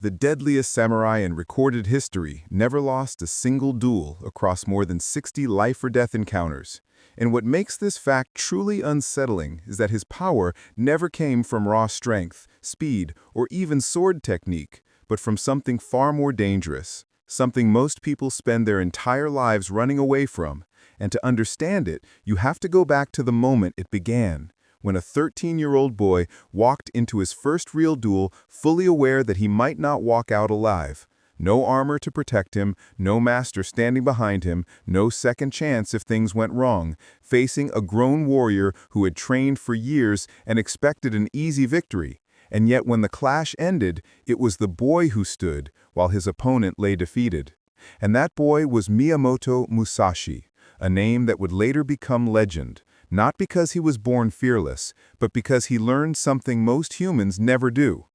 The deadliest samurai in recorded history never lost a single duel across more than 60 life-or-death encounters. And what makes this fact truly unsettling is that his power never came from raw strength, speed, or even sword technique, but from something far more dangerous, something most people spend their entire lives running away from. And to understand it, you have to go back to the moment it began, when a 13-year-old boy walked into his first real duel fully aware that he might not walk out alive. No armor to protect him, no master standing behind him, no second chance if things went wrong, facing a grown warrior who had trained for years and expected an easy victory. And yet when the clash ended, it was the boy who stood, while his opponent lay defeated. And that boy was Miyamoto Musashi, a name that would later become legend. Not because he was born fearless, but because he learned something most humans never do.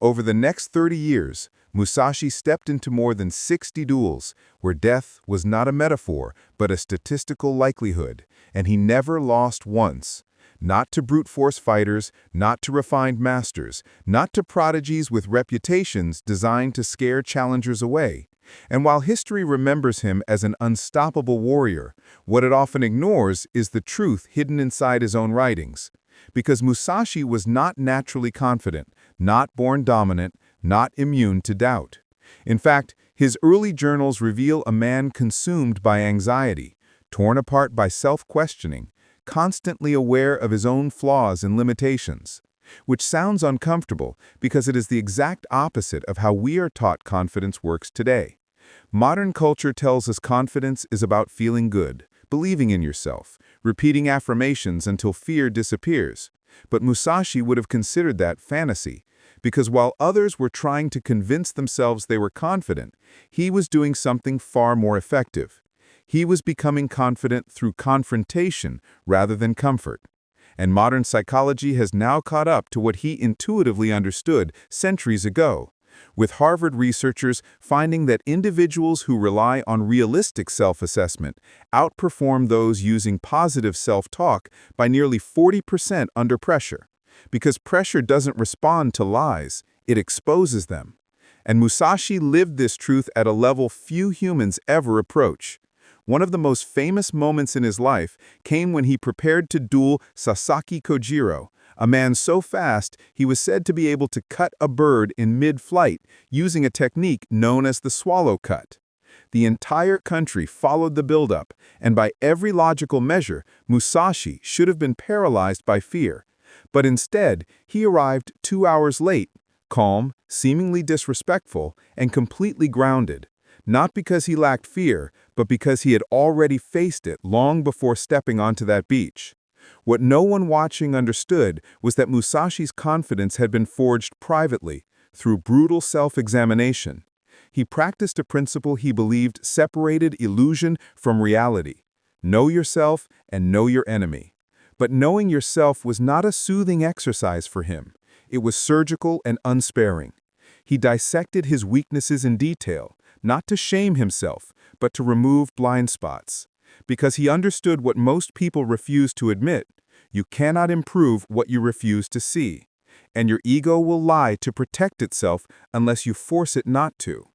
Over the next 30 years, Musashi stepped into more than 60 duels, where death was not a metaphor, but a statistical likelihood, and he never lost once. Not to brute force fighters, not to refined masters, not to prodigies with reputations designed to scare challengers away. And while history remembers him as an unstoppable warrior, what it often ignores is the truth hidden inside his own writings. Because Musashi was not naturally confident, not born dominant, not immune to doubt. In fact, his early journals reveal a man consumed by anxiety, torn apart by self-questioning, constantly aware of his own flaws and limitations. Which sounds uncomfortable because it is the exact opposite of how we are taught confidence works today. Modern culture tells us confidence is about feeling good, believing in yourself, repeating affirmations until fear disappears. But Musashi would have considered that fantasy, because while others were trying to convince themselves they were confident, he was doing something far more effective. He was becoming confident through confrontation rather than comfort. And modern psychology has now caught up to what he intuitively understood centuries ago, with Harvard researchers finding that individuals who rely on realistic self-assessment outperform those using positive self-talk by nearly 40% under pressure. Because pressure doesn't respond to lies, it exposes them. And Musashi lived this truth at a level few humans ever approach. One of the most famous moments in his life came when he prepared to duel Sasaki Kojiro, a man so fast he was said to be able to cut a bird in mid-flight using a technique known as the swallow cut. The entire country followed the buildup, and by every logical measure, Musashi should have been paralyzed by fear. But instead, he arrived 2 hours late, calm, seemingly disrespectful, and completely grounded. Not because he lacked fear, but because he had already faced it long before stepping onto that beach. What no one watching understood was that Musashi's confidence had been forged privately, through brutal self-examination. He practiced a principle he believed separated illusion from reality. Know yourself and know your enemy. But knowing yourself was not a soothing exercise for him. It was surgical and unsparing. He dissected his weaknesses in detail, not to shame himself, but to remove blind spots. Because he understood what most people refuse to admit: you cannot improve what you refuse to see. And your ego will lie to protect itself unless you force it not to.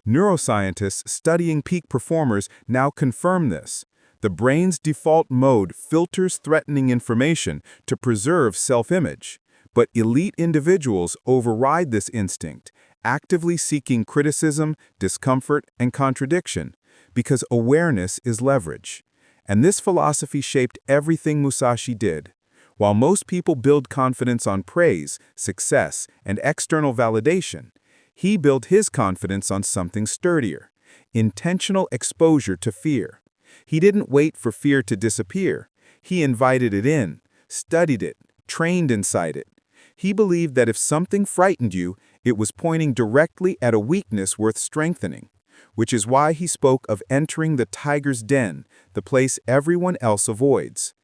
Neuroscientists studying peak performers now confirm this. The brain's default mode filters threatening information to preserve self-image. But elite individuals override this instinct, actively seeking criticism, discomfort, and contradiction, because awareness is leverage. And this philosophy shaped everything Musashi did. While most people build confidence on praise, success, and external validation, he built his confidence on something sturdier: intentional exposure to fear. He didn't wait for fear to disappear. He invited it in, studied it, trained inside it. He believed that if something frightened you, it was pointing directly at a weakness worth strengthening, which is why he spoke of entering the tiger's den, the place everyone else avoids.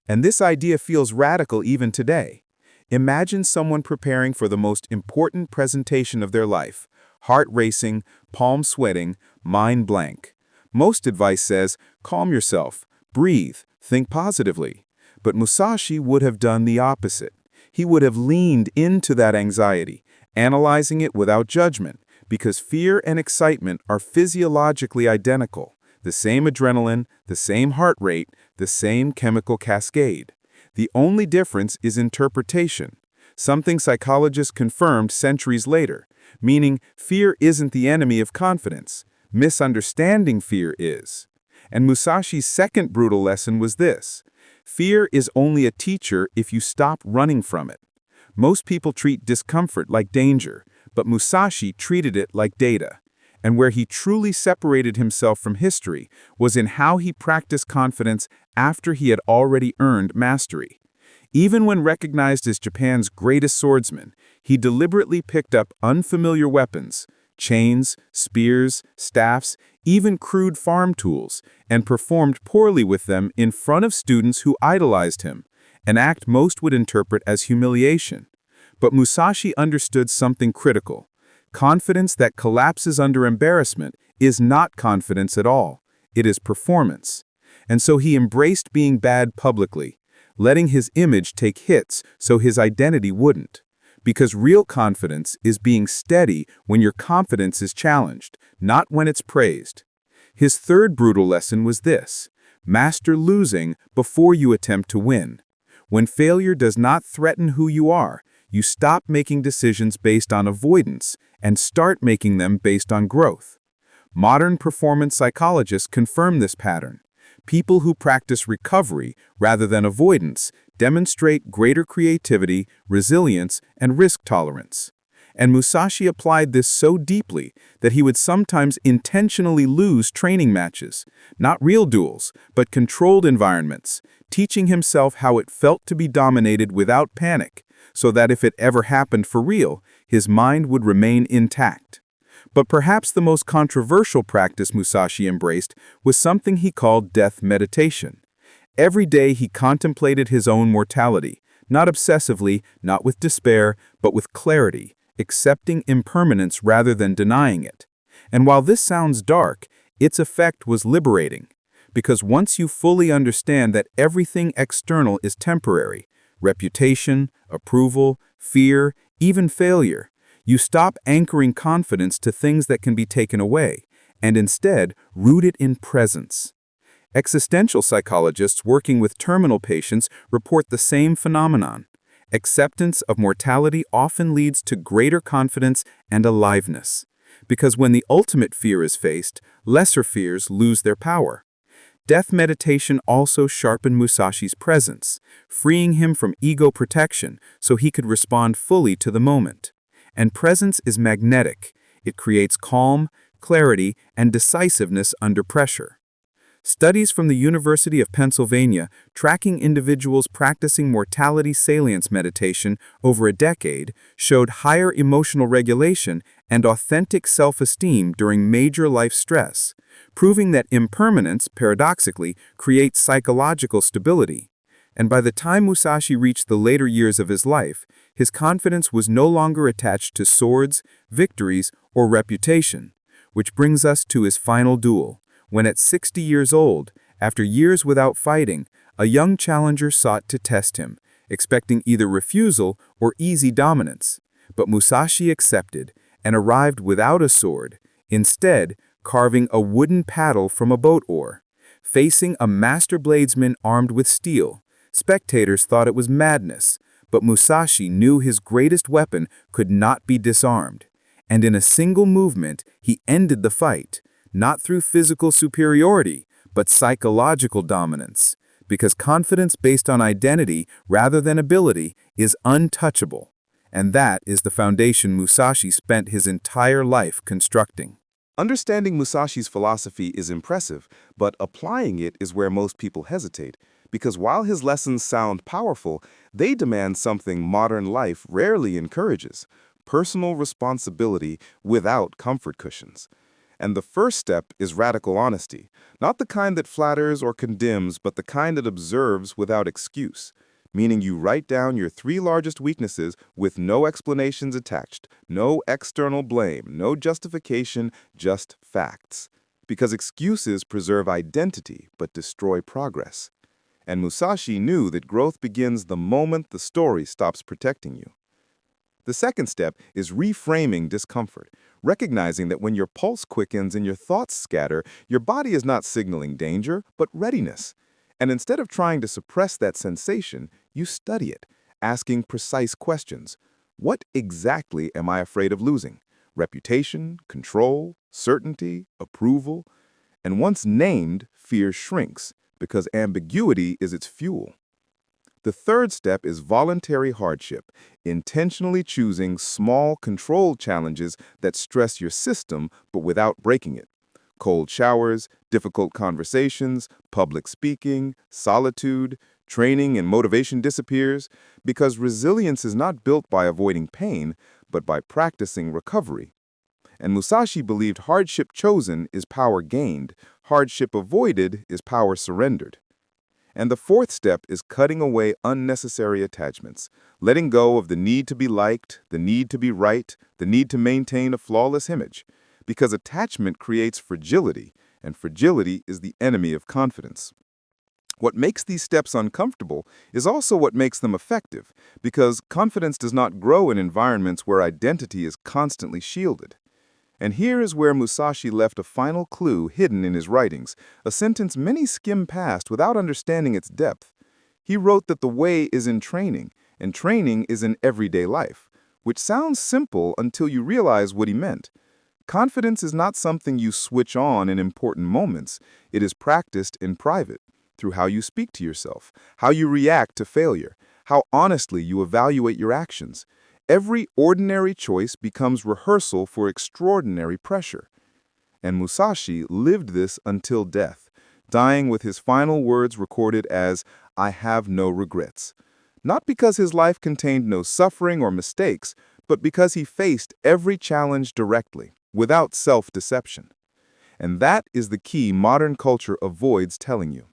And this idea feels radical even today. Imagine someone preparing for the most important presentation of their life, heart racing, palm sweating, mind blank. Most advice says, calm yourself, breathe, think positively. But Musashi would have done the opposite. He would have leaned into that anxiety, analyzing it without judgment, because fear and excitement are physiologically identical. The same adrenaline, the same heart rate, the same chemical cascade. The only difference is interpretation, something psychologists confirmed centuries later, meaning fear isn't the enemy of confidence. Misunderstanding fear is. And Musashi's second brutal lesson was this: fear is only a teacher if you stop running from it. Most people treat discomfort like danger, but Musashi treated it like data. And where he truly separated himself from history was in how he practiced confidence after he had already earned mastery. Even when recognized as Japan's greatest swordsman, he deliberately picked up unfamiliar weapons, chains, spears, staffs, even crude farm tools, and performed poorly with them in front of students who idolized him, an act most would interpret as humiliation. But Musashi understood something critical. Confidence that collapses under embarrassment is not confidence at all. It is performance. And so he embraced being bad publicly, letting his image take hits so his identity wouldn't. Because real confidence is being steady when your confidence is challenged, not when it's praised. His third brutal lesson was this: master losing before you attempt to win. When failure does not threaten who you are, you stop making decisions based on avoidance and start making them based on growth. Modern performance psychologists confirm this pattern. People who practice recovery rather than avoidance demonstrate greater creativity, resilience, and risk tolerance. And Musashi applied this so deeply that he would sometimes intentionally lose training matches, not real duels, but controlled environments, teaching himself how it felt to be dominated without panic, so that if it ever happened for real, his mind would remain intact. But perhaps the most controversial practice Musashi embraced was something he called death meditation. Every day he contemplated his own mortality, not obsessively, not with despair, but with clarity, accepting impermanence rather than denying it. And while this sounds dark, its effect was liberating. Because once you fully understand that everything external is temporary, reputation, approval, fear, even failure, you stop anchoring confidence to things that can be taken away, and instead root it in presence. Existential psychologists working with terminal patients report the same phenomenon. Acceptance of mortality often leads to greater confidence and aliveness, because when the ultimate fear is faced, lesser fears lose their power. Death meditation also sharpened Musashi's presence, freeing him from ego protection so he could respond fully to the moment. And presence is magnetic. It creates calm, clarity, and decisiveness under pressure. Studies from the University of Pennsylvania tracking individuals practicing mortality salience meditation over a decade showed higher emotional regulation and authentic self-esteem during major life stress, proving that impermanence, paradoxically, creates psychological stability. And by the time Musashi reached the later years of his life, his confidence was no longer attached to swords, victories, or reputation. Which brings us to his final duel, when at 60 years old, after years without fighting, a young challenger sought to test him, expecting either refusal or easy dominance. But Musashi accepted and arrived without a sword, instead carving a wooden paddle from a boat oar. Facing a master bladesman armed with steel, spectators thought it was madness, but Musashi knew his greatest weapon could not be disarmed. And in a single movement, he ended the fight, not through physical superiority, but psychological dominance, because confidence based on identity rather than ability is untouchable. And that is the foundation Musashi spent his entire life constructing. Understanding Musashi's philosophy is impressive, but applying it is where most people hesitate, because while his lessons sound powerful, they demand something modern life rarely encourages: personal responsibility without comfort cushions. And the first step is radical honesty, not the kind that flatters or condemns, but the kind that observes without excuse. Meaning you write down your 3 largest weaknesses with no explanations attached, no external blame, no justification, just facts. Because excuses preserve identity but destroy progress. And Musashi knew that growth begins the moment the story stops protecting you. The second step is reframing discomfort, recognizing that when your pulse quickens and your thoughts scatter, your body is not signaling danger, but readiness. And instead of trying to suppress that sensation, you study it, asking precise questions. What exactly am I afraid of losing? Reputation, control, certainty, approval? And once named, fear shrinks, because ambiguity is its fuel. The third step is voluntary hardship, intentionally choosing small, controlled challenges that stress your system but without breaking it. Cold showers, difficult conversations, public speaking, solitude, training and motivation disappears because resilience is not built by avoiding pain, but by practicing recovery. And Musashi believed hardship chosen is power gained, hardship avoided is power surrendered. And the fourth step is cutting away unnecessary attachments, letting go of the need to be liked, the need to be right, the need to maintain a flawless image, because attachment creates fragility, and fragility is the enemy of confidence. What makes these steps uncomfortable is also what makes them effective, because confidence does not grow in environments where identity is constantly shielded. And here is where Musashi left a final clue hidden in his writings, a sentence many skim past without understanding its depth. He wrote that the way is in training, and training is in everyday life, which sounds simple until you realize what he meant. Confidence is not something you switch on in important moments. It is practiced in private, through how you speak to yourself, how you react to failure, how honestly you evaluate your actions. Every ordinary choice becomes rehearsal for extraordinary pressure. And Musashi lived this until death, dying with his final words recorded as, "I have no regrets." Not because his life contained no suffering or mistakes, but because he faced every challenge directly, without self-deception. And that is the key modern culture avoids telling you.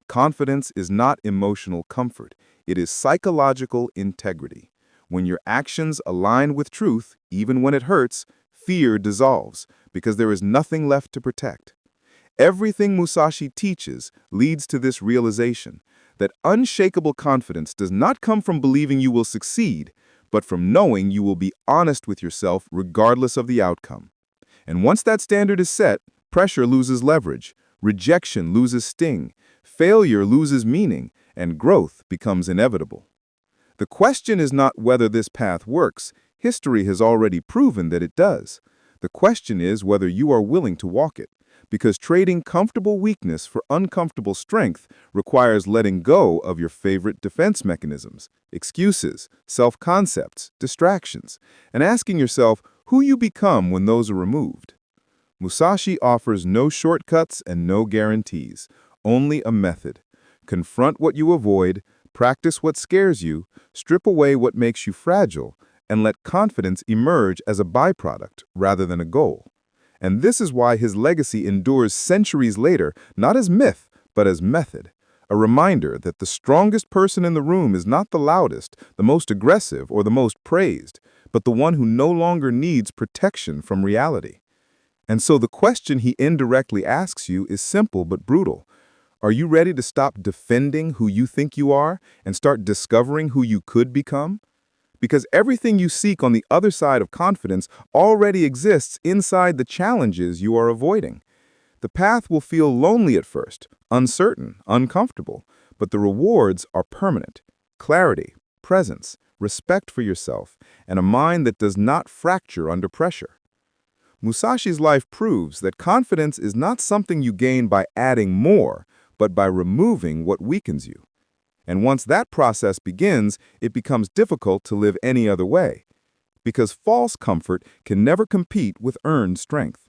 Confidence is not emotional comfort, it is psychological integrity. When your actions align with truth, even when it hurts, fear dissolves, because there is nothing left to protect. Everything Musashi teaches leads to this realization, that unshakable confidence does not come from believing you will succeed, but from knowing you will be honest with yourself regardless of the outcome. And once that standard is set, pressure loses leverage, rejection loses sting, failure loses meaning, and growth becomes inevitable. The question is not whether this path works. History has already proven that it does. The question is whether you are willing to walk it, because trading comfortable weakness for uncomfortable strength requires letting go of your favorite defense mechanisms, excuses, self-concepts, distractions, and asking yourself who you become when those are removed. Musashi offers no shortcuts and no guarantees, only a method. Confront what you avoid, practice what scares you, strip away what makes you fragile, and let confidence emerge as a byproduct rather than a goal. And this is why his legacy endures centuries later, not as myth, but as method. A reminder that the strongest person in the room is not the loudest, the most aggressive, or the most praised, but the one who no longer needs protection from reality. And so the question he indirectly asks you is simple but brutal. Are you ready to stop defending who you think you are and start discovering who you could become? Because everything you seek on the other side of confidence already exists inside the challenges you are avoiding. The path will feel lonely at first, uncertain, uncomfortable, but the rewards are permanent. Clarity, presence, respect for yourself, and a mind that does not fracture under pressure. Musashi's life proves that confidence is not something you gain by adding more, but by removing what weakens you. And once that process begins, it becomes difficult to live any other way, because false comfort can never compete with earned strength.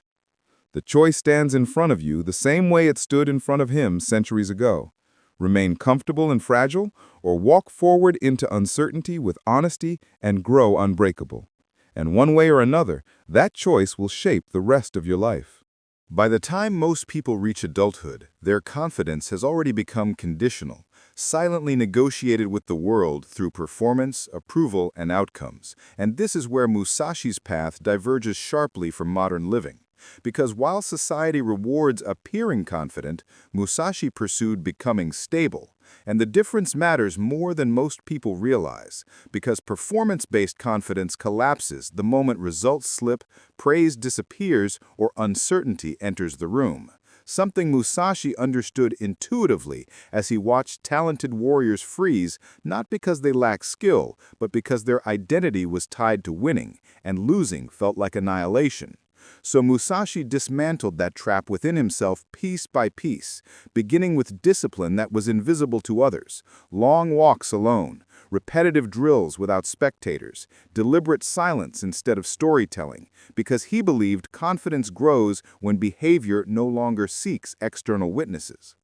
The choice stands in front of you the same way it stood in front of him centuries ago. Remain comfortable and fragile, or walk forward into uncertainty with honesty and grow unbreakable. And one way or another, that choice will shape the rest of your life. By the time most people reach adulthood, their confidence has already become conditional, silently negotiated with the world through performance, approval, and outcomes. And this is where Musashi's path diverges sharply from modern living. Because while society rewards appearing confident, Musashi pursued becoming stable. And the difference matters more than most people realize, because performance-based confidence collapses the moment results slip, praise disappears, or uncertainty enters the room. Something Musashi understood intuitively as he watched talented warriors freeze, not because they lacked skill, but because their identity was tied to winning, and losing felt like annihilation. So Musashi dismantled that trap within himself piece by piece, beginning with discipline that was invisible to others, long walks alone, repetitive drills without spectators, deliberate silence instead of storytelling, because he believed confidence grows when behavior no longer seeks external witnesses.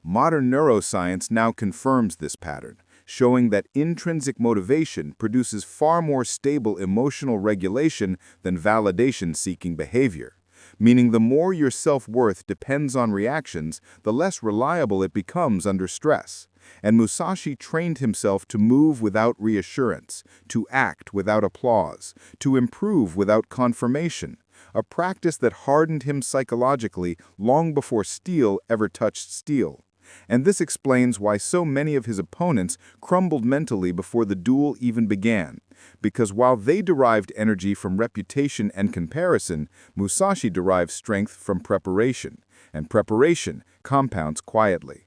Modern neuroscience now confirms this pattern, showing that intrinsic motivation produces far more stable emotional regulation than validation-seeking behavior. Meaning the more your self-worth depends on reactions, the less reliable it becomes under stress. And Musashi trained himself to move without reassurance, to act without applause, to improve without confirmation, a practice that hardened him psychologically long before steel ever touched steel. And this explains why so many of his opponents crumbled mentally before the duel even began. Because while they derived energy from reputation and comparison, Musashi derived strength from preparation, and preparation compounds quietly.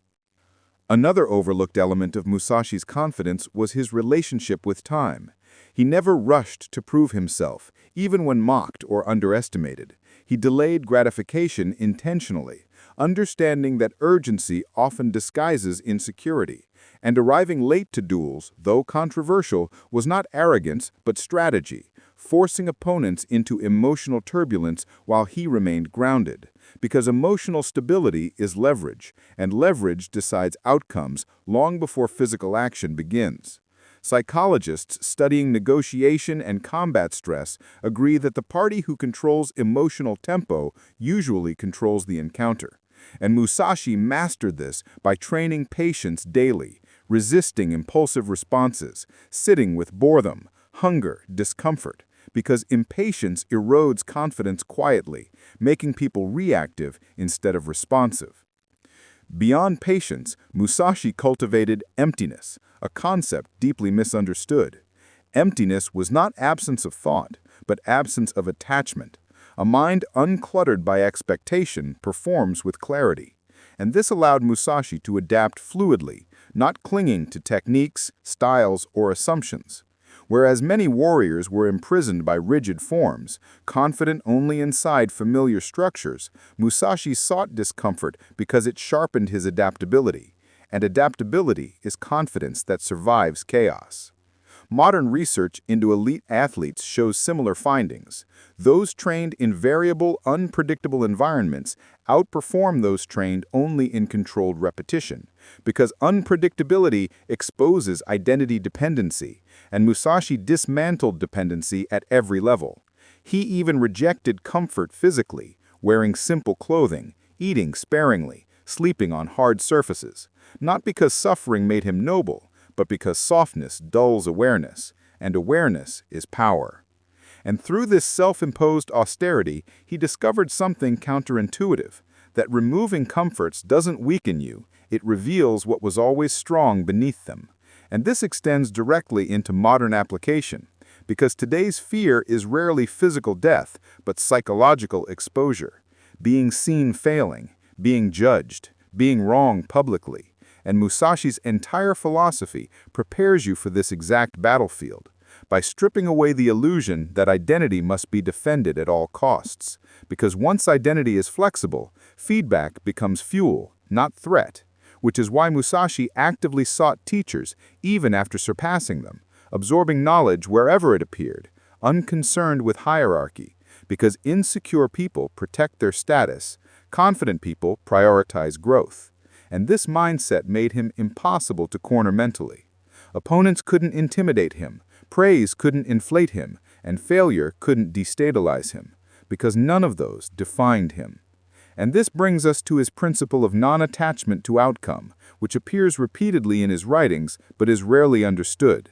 Another overlooked element of Musashi's confidence was his relationship with time. He never rushed to prove himself, even when mocked or underestimated. He delayed gratification intentionally, understanding that urgency often disguises insecurity. And arriving late to duels, though controversial, was not arrogance but strategy, forcing opponents into emotional turbulence while he remained grounded. Because emotional stability is leverage, and leverage decides outcomes long before physical action begins. Psychologists studying negotiation and combat stress agree that the party who controls emotional tempo usually controls the encounter. And Musashi mastered this by training patience daily, resisting impulsive responses, sitting with boredom, hunger, discomfort, because impatience erodes confidence quietly, making people reactive instead of responsive. Beyond patience, Musashi cultivated emptiness, a concept deeply misunderstood. Emptiness was not absence of thought, but absence of attachment. A mind uncluttered by expectation performs with clarity. And this allowed Musashi to adapt fluidly, not clinging to techniques, styles, or assumptions. Whereas many warriors were imprisoned by rigid forms, confident only inside familiar structures, Musashi sought discomfort because it sharpened his adaptability. And adaptability is confidence that survives chaos. Modern research into elite athletes shows similar findings. Those trained in variable, unpredictable environments outperform those trained only in controlled repetition, because unpredictability exposes identity dependency, and Musashi dismantled dependency at every level. He even rejected comfort physically, wearing simple clothing, eating sparingly, sleeping on hard surfaces, not because suffering made him noble, but because softness dulls awareness, and awareness is power. And through this self-imposed austerity, he discovered something counterintuitive, that removing comforts doesn't weaken you, it reveals what was always strong beneath them. And this extends directly into modern application, because today's fear is rarely physical death, but psychological exposure, being seen failing, being judged, being wrong publicly. And Musashi's entire philosophy prepares you for this exact battlefield, by stripping away the illusion that identity must be defended at all costs. Because once identity is flexible, feedback becomes fuel, not threat, which is why Musashi actively sought teachers even after surpassing them, absorbing knowledge wherever it appeared, unconcerned with hierarchy, because insecure people protect their status, confident people prioritize growth. And this mindset made him impossible to corner mentally. Opponents couldn't intimidate him, praise couldn't inflate him, and failure couldn't destabilize him, because none of those defined him. And this brings us to his principle of non-attachment to outcome, which appears repeatedly in his writings but is rarely understood.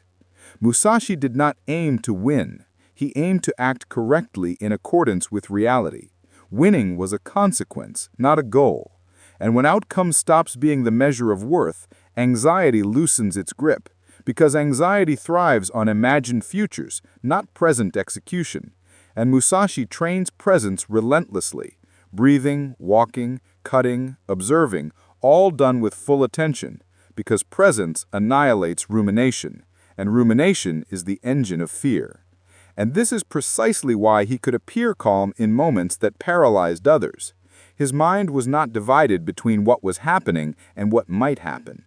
Musashi did not aim to win. He aimed to act correctly in accordance with reality. Winning was a consequence, not a goal. And when outcome stops being the measure of worth, anxiety loosens its grip, because anxiety thrives on imagined futures, not present execution. And Musashi trains presence relentlessly, breathing, walking, cutting, observing, all done with full attention, because presence annihilates rumination, and rumination is the engine of fear. And this is precisely why he could appear calm in moments that paralyzed others. His mind was not divided between what was happening and what might happen.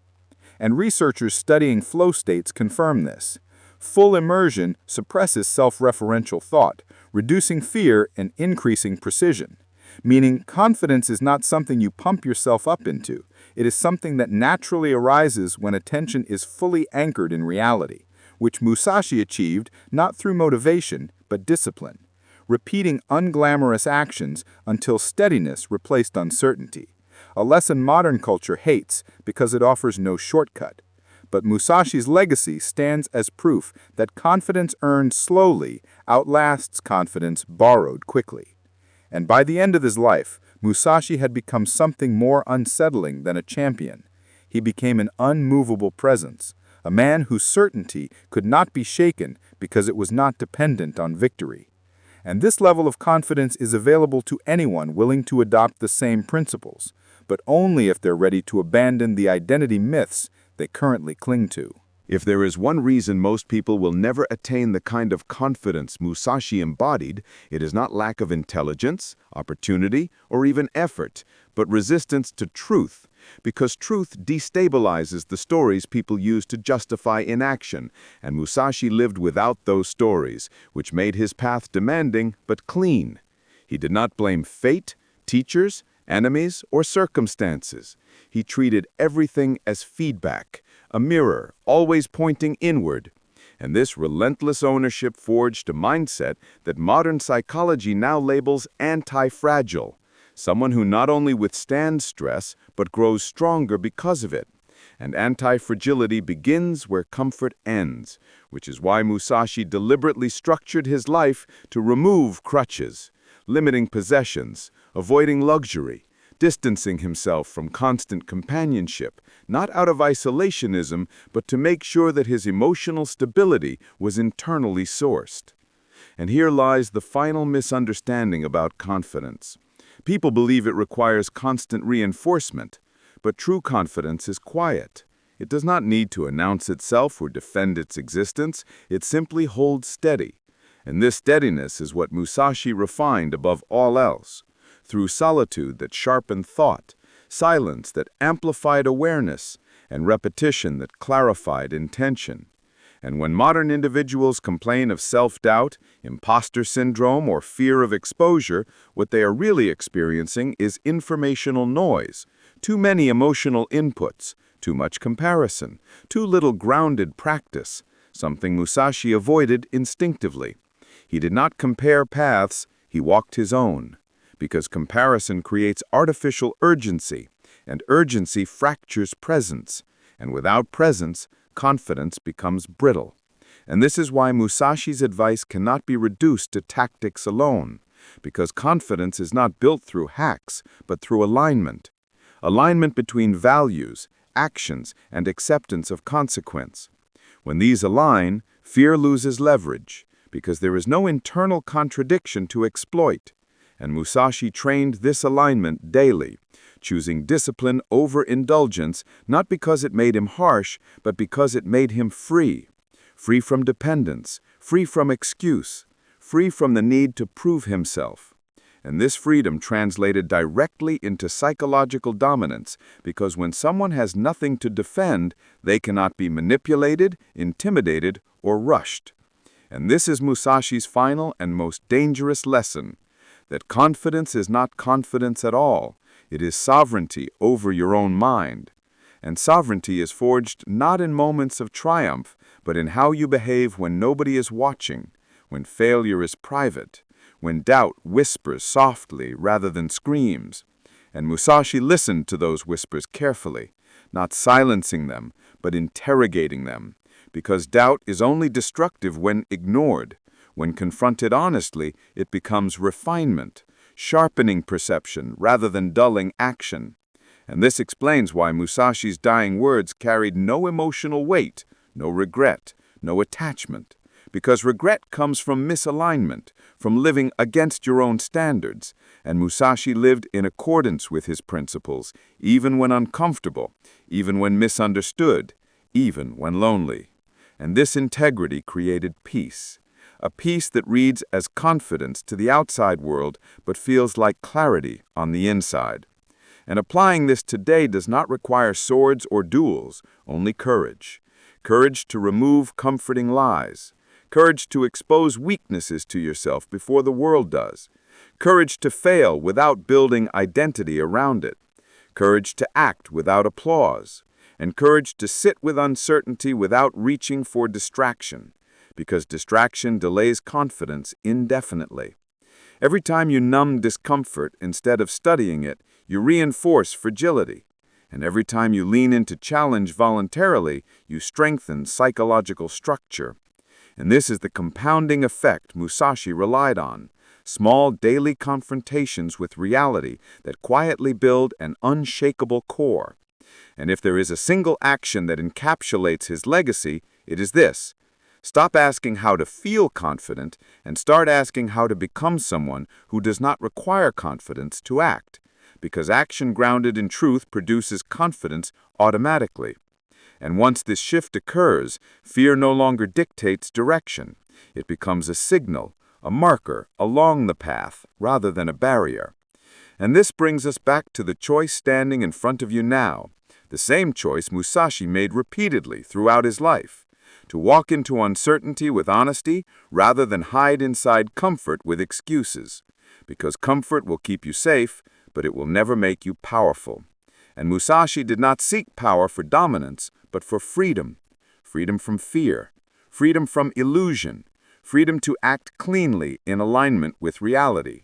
And researchers studying flow states confirm this. Full immersion suppresses self-referential thought, reducing fear and increasing precision. Meaning, confidence is not something you pump yourself up into. It is something that naturally arises when attention is fully anchored in reality, which Musashi achieved not through motivation, but discipline, repeating unglamorous actions until steadiness replaced uncertainty, a lesson modern culture hates because it offers no shortcut. But Musashi's legacy stands as proof that confidence earned slowly outlasts confidence borrowed quickly. And by the end of his life, Musashi had become something more unsettling than a champion. He became an unmovable presence, a man whose certainty could not be shaken because it was not dependent on victory. And this level of confidence is available to anyone willing to adopt the same principles, but only if they're ready to abandon the identity myths they currently cling to. If there is one reason most people will never attain the kind of confidence Musashi embodied, it is not lack of intelligence, opportunity, or even effort, but resistance to truth, because truth destabilizes the stories people use to justify inaction, and Musashi lived without those stories, which made his path demanding but clean. He did not blame fate, teachers, enemies, or circumstances. He treated everything as feedback, a mirror, always pointing inward. And this relentless ownership forged a mindset that modern psychology now labels anti-fragile, someone who not only withstands stress, but grows stronger because of it. And anti-fragility begins where comfort ends, which is why Musashi deliberately structured his life to remove crutches, limiting possessions, avoiding luxury, distancing himself from constant companionship, not out of isolationism, but to make sure that his emotional stability was internally sourced. And here lies the final misunderstanding about confidence. People believe it requires constant reinforcement, but true confidence is quiet. It does not need to announce itself or defend its existence, it simply holds steady. And this steadiness is what Musashi refined above all else. Through solitude that sharpened thought, silence that amplified awareness, and repetition that clarified intention. And when modern individuals complain of self-doubt, imposter syndrome, or fear of exposure, what they are really experiencing is informational noise, too many emotional inputs, too much comparison, too little grounded practice, something Musashi avoided instinctively. He did not compare paths, he walked his own. Because comparison creates artificial urgency, and urgency fractures presence, and without presence, confidence becomes brittle. And this is why Musashi's advice cannot be reduced to tactics alone, because confidence is not built through hacks, but through alignment. Alignment between values, actions, and acceptance of consequence. When these align, fear loses leverage, because there is no internal contradiction to exploit. And Musashi trained this alignment daily, choosing discipline over indulgence, not because it made him harsh, but because it made him free. Free from dependence, free from excuse, free from the need to prove himself. And this freedom translated directly into psychological dominance, because when someone has nothing to defend, they cannot be manipulated, intimidated, or rushed. And this is Musashi's final and most dangerous lesson. That confidence is not confidence at all. It is sovereignty over your own mind. And sovereignty is forged not in moments of triumph, but in how you behave when nobody is watching, when failure is private, when doubt whispers softly rather than screams. And Musashi listened to those whispers carefully, not silencing them, but interrogating them, because doubt is only destructive when ignored. When confronted honestly, it becomes refinement. sharpening perception rather than dulling action. And this explains why Musashi's dying words carried no emotional weight, no regret, no attachment. Because regret comes from misalignment, from living against your own standards, and Musashi lived in accordance with his principles, even when uncomfortable, even when misunderstood, even when lonely. And this integrity created peace, a peace that reads as confidence to the outside world but feels like clarity on the inside. And applying this today does not require swords or duels, only courage. Courage to remove comforting lies. Courage to expose weaknesses to yourself before the world does. Courage to fail without building identity around it. Courage to act without applause. And courage to sit with uncertainty without reaching for distraction, because distraction delays confidence indefinitely. Every time you numb discomfort instead of studying it, you reinforce fragility. And every time you lean into challenge voluntarily, you strengthen psychological structure. And this is the compounding effect Musashi relied on, small daily confrontations with reality that quietly build an unshakable core. And if there is a single action that encapsulates his legacy, it is this: stop asking how to feel confident and start asking how to become someone who does not require confidence to act, because action grounded in truth produces confidence automatically. And once this shift occurs, fear no longer dictates direction. It becomes a signal, a marker along the path, rather than a barrier. And this brings us back to the choice standing in front of you now, the same choice Musashi made repeatedly throughout his life: to walk into uncertainty with honesty rather than hide inside comfort with excuses. Because comfort will keep you safe, but it will never make you powerful. And Musashi did not seek power for dominance, but for freedom. Freedom from fear. Freedom from illusion. Freedom to act cleanly in alignment with reality.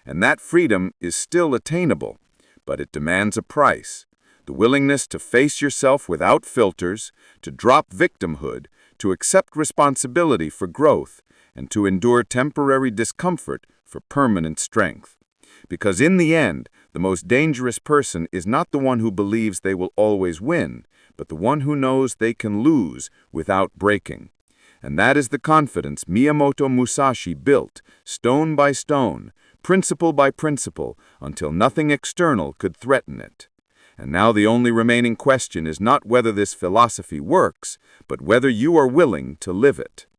And that freedom is still attainable, but it demands a price. The willingness to face yourself without filters, to drop victimhood, to accept responsibility for growth, and to endure temporary discomfort for permanent strength. Because in the end, the most dangerous person is not the one who believes they will always win, but the one who knows they can lose without breaking. And that is the confidence Miyamoto Musashi built, stone by stone, principle by principle, until nothing external could threaten it. And now the only remaining question is not whether this philosophy works, but whether you are willing to live it.